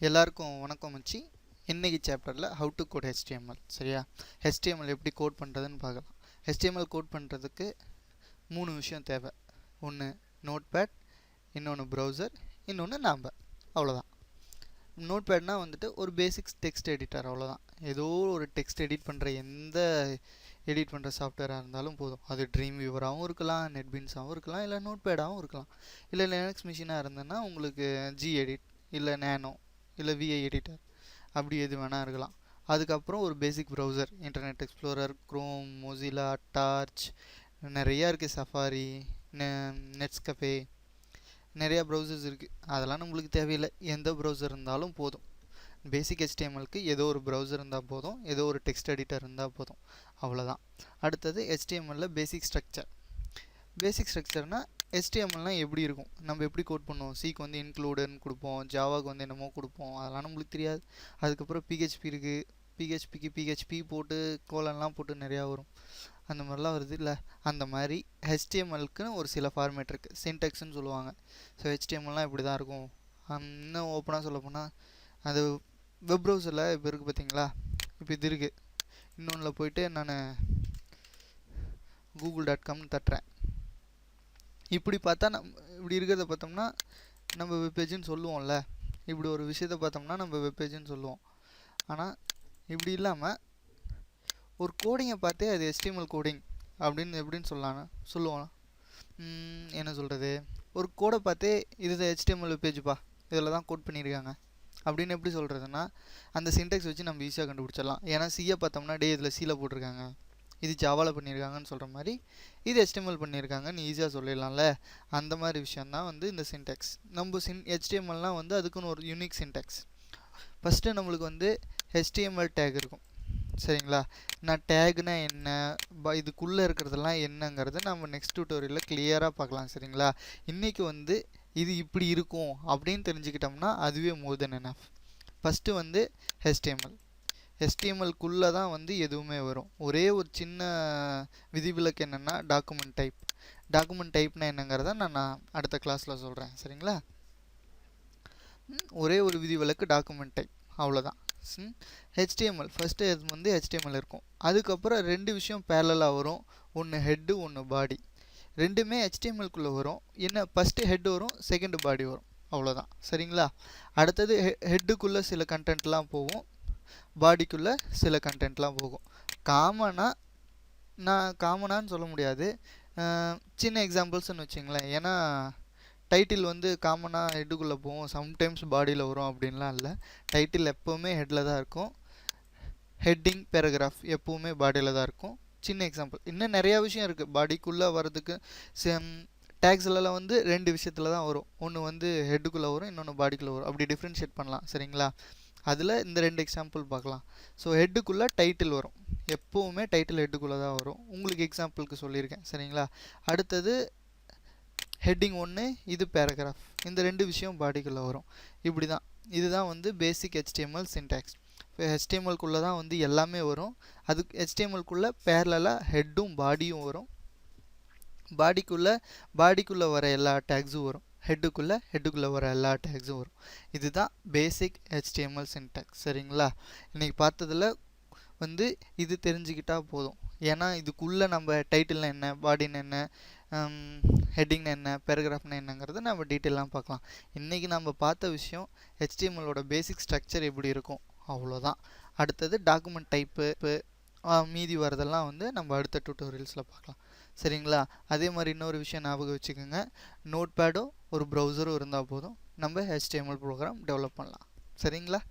எல்லாருக்கும் வணக்கம் மச்சி. இன்னைக்கு சாப்டரில் ஹவு டு கோட் ஹெச்டிஎம்எல். சரியா? ஹெச்டிஎம்எல் எப்படி கோட் பண்ணுறதுன்னு பார்க்கலாம். ஹெச்டிஎம்எல் கோட் பண்ணுறதுக்கு 3 விஷயம் தேவை. ஒன்று நோட்பேட், இன்னொன்று ப்ரௌசர், இன்னொன்று நாம். அவ்வளோதான். நோட்பேட்னா வந்துட்டு ஒரு பேசிக்ஸ் டெக்ஸ்ட் எடிட்டர், அவ்வளோதான். ஏதோ ஒரு டெக்ஸ்ட் எடிட் பண்ணுற எடிட் பண்ணுற சாஃப்ட்வேராக இருந்தாலும் போதும். அது ட்ரீம் வியூவராகவும் இருக்கலாம், நெட்பீன்ஸாகவும் இருக்கலாம், இல்லை நோட்பேடாகவும் இருக்கலாம். இல்லை லினக்ஸ் மிஷினாக இருந்ததுன்னா உங்களுக்கு ஜி எடிட், இல்லை நேனோ, இல்லை விஐ எடிட்டர், அப்படி எது வேணால் இருக்கலாம். அதுக்கப்புறம் ஒரு basic browser, Internet Explorer, Chrome, Mozilla, Torch, நிறையா இருக்குது, சஃபாரி, நெட்ஸ்கஃபே, நிறையா ப்ரௌசர்ஸ் இருக்குது. அதெல்லாம் நம்மளுக்கு தேவையில்லை. எந்த ப்ரௌசர் இருந்தாலும் போதும். பேசிக் HTMLக்கு ஏதோ ஒரு ப்ரௌசர் இருந்தால் போதும், ஏதோ ஒரு டெக்ஸ்ட் எடிட்டர் இருந்தால் போதும், அவ்வளோதான். அடுத்தது HTMLல பேசிக் ஸ்ட்ரக்சர். பேசிக் ஸ்ட்ரக்சர்னால் HTMLனால் எப்படி இருக்கும், நம்ம எப்படி கோட் பண்ணுவோம். சிக்கு வந்து இன்க்ளூடுன்னு கொடுப்போம், ஜாவாவுக்கு வந்து என்னமோ கொடுப்போம், அதெல்லாம் நம்மளுக்கு தெரியாது. அதுக்கப்புறம் PHP இருக்குது, PHPக்கு PHP போட்டு கோலன்லாம் போட்டு நிறையா வரும், அந்த மாதிரிலாம் வருது இல்லை. அந்த மாதிரி HTMLக்குன்னு ஒரு சில ஃபார்மேட் இருக்குது, சின்டெக்ஸ்ன்னு சொல்லுவாங்க. ஸோ HTMLலாம் இப்படி தான் இருக்கும். இன்னும் ஓப்பனாக சொல்ல போனால் அது வெப் ப்ரௌசரில் இப்போ இருக்குது பார்த்தீங்களா, இப்போ இது இருக்குது. இன்னொன்றில் போயிட்டு நான் google.comனு தட்டுறேன். இப்படி பார்த்தா இப்படி இருக்கிறத பார்த்தோம்னா நம்ம வெப்பேஜுன்னு சொல்லுவோம்ல. இப்படி ஒரு விஷயத்தை பார்த்தோம்னா நம்ம வெப்பேஜுன்னு சொல்லுவோம். ஆனால் இப்படி இல்லாமல் ஒரு கோடிங்கை பார்த்தே அது HTML கோடிங் அப்படின்னு எப்படின்னு சொல்லுவோம். என்ன சொல்கிறது, ஒரு கோடை பார்த்தே இது HTML வெப்பேஜுப்பா, இதில் தான் கோட் பண்ணியிருக்காங்க அப்படின்னு எப்படி சொல்கிறதுனா, அந்த சின்டெக்ஸ் வச்சு நம்ம ஈஸியாக கண்டுபிடிச்சிடலாம். ஏன்னா சியை பார்த்தோம்னா இதில் சியில் போட்டிருக்காங்க, இது ஜாவாவில் பண்ணியிருக்காங்கன்னு சொல்கிற மாதிரி இது HTML பண்ணியிருக்காங்கன்னு ஈஸியாக சொல்லிடலாம்ல. அந்த மாதிரி விஷயந்தான் வந்து இந்த சின்டெக்ஸ். நம்ம HTMLனால் வந்து அதுக்குன்னு ஒரு யூனிக் சின்டெக்ஸ். ஃபஸ்ட்டு நம்மளுக்கு வந்து HTML டேக் இருக்கும், சரிங்களா? நான் டேக்னா என்ன, இதுக்குள்ளே இருக்கிறதெல்லாம் என்னங்கிறது நம்ம நெக்ஸ்ட் டியூட்டோரியலில் கிளியராக பார்க்கலாம், சரிங்களா? இன்றைக்கி வந்து இது இப்படி இருக்கும் அப்படின்னு தெரிஞ்சுக்கிட்டோம்னா அதுவே மோர் தென் எனஃப். ஃபஸ்ட்டு வந்து HTMLக்குள்ளே தான் வந்து எதுவுமே வரும். ஒரே ஒரு சின்ன விதிவிலக்கு என்னென்னா டாக்குமெண்ட் டைப்னா என்னங்கிறத நான் அடுத்த கிளாஸில் சொல்கிறேன், சரிங்களா? ஒரே ஒரு விதிவிலக்கு டாக்குமெண்ட் டைப், அவ்வளோதான். HTML ஃபஸ்ட்டு வந்து HTML இருக்கும். அதுக்கப்புறம் 2 விஷயம் பேரலாக வரும், ஒன்று ஹெட்டு, ஒன்று பாடி. ரெண்டுமே HTMLக்குள்ளே வரும். என்ன, ஃபஸ்ட்டு ஹெட் வரும், செகண்டு பாடி வரும், அவ்வளோதான், சரிங்களா? அடுத்தது ஹெட்டுக்குள்ளே சில கண்டென்ட்லாம் போகும், பாடிக்குள்ளே சில கண்டென்ட்லாம் போகும். காமனான்னு சொல்ல முடியாது, சின்ன எக்ஸாம்பிள்ஸ்னு வச்சுங்களேன். ஏன்னா டைட்டில் வந்து காமனாக ஹெட்டுக்குள்ளே போகும், சம்டைம்ஸ் பாடியில் வரும் அப்படின்லாம் இல்லை. டைட்டில் எப்போவுமே ஹெட்டில் தான் இருக்கும், ஹெட்டிங் பேராகிராஃப் எப்போவுமே பாடியில் தான் இருக்கும். சின்ன எக்ஸாம்பிள். இன்னும் நிறையா விஷயம் இருக்குது பாடிக்குள்ளே வர்றதுக்கு. டேக்ஸ்லலாம் வந்து 2 விஷயத்தில் தான் வரும், ஒன்று வந்து ஹெட்டுக்குள்ளே வரும், இன்னொன்று பாடிக்குள்ளே வரும். அப்படி டிஃப்ரென்ஷியேட் பண்ணலாம், சரிங்களா? அதில் இந்த 2 எக்ஸாம்பிள் பார்க்கலாம். ஸோ ஹெட்டுக்குள்ளே டைட்டில் வரும், எப்போவுமே டைட்டில் ஹெட்டுக்குள்ளே தான் வரும். உங்களுக்கு எக்ஸாம்பிளுக்கு சொல்லியிருக்கேன், சரிங்களா? அடுத்தது ஹெட்டிங் 1, இது பேராகிராஃப். இந்த 2 விஷயம் பாடிக்குள்ளே வரும். இப்படி தான், இதுதான் வந்து பேசிக் HTML சின்டாக்ஸ். இப்போ HTMLக்குள்ளே தான் வந்து எல்லாமே வரும். அதுக்கு HTMLக்குள்ளே பேரலாக ஹெட்டும் பாடியும் வரும். பாடிக்குள்ளே வர எல்லா டேக்ஸும் வரும், ஹெட்டுக்குள்ளே வர எல்லா டேக்ஸும் வரும். இதுதான் பேசிக் HTML சின்டாக்ஸ், சரிங்களா? இன்றைக்கி பார்த்ததில் வந்து இது தெரிஞ்சுக்கிட்டால் போதும். ஏன்னா இதுக்குள்ளே நம்ம டைட்டில்னா என்ன, பாடின்னு என்ன, ஹெட்டிங்னா என்ன, பேராகிராஃப்னா என்னங்கிறத நம்ம டீட்டெயிலாக பார்க்கலாம். இன்றைக்கி நம்ம பார்த்த விஷயம் HTMLோட பேசிக் ஸ்ட்ரக்சர் எப்படி இருக்கும், அவ்வளோதான். அடுத்தது டாக்குமெண்ட் டைப்பு, மீதி வரதெல்லாம் வந்து நம்ம அடுத்த டியூட்டோரியல்ஸில் பார்க்கலாம், சரிங்களா? அதே மாதிரி இன்னொரு விஷயம் ஞாபகம் வச்சுக்கோங்க, நோட்பேடும் ஒரு ப்ரௌசரும் இருந்தால் போதும், நம்ம HTML ப்ரோக்ராம் டெவலப் பண்ணலாம், சரிங்களா?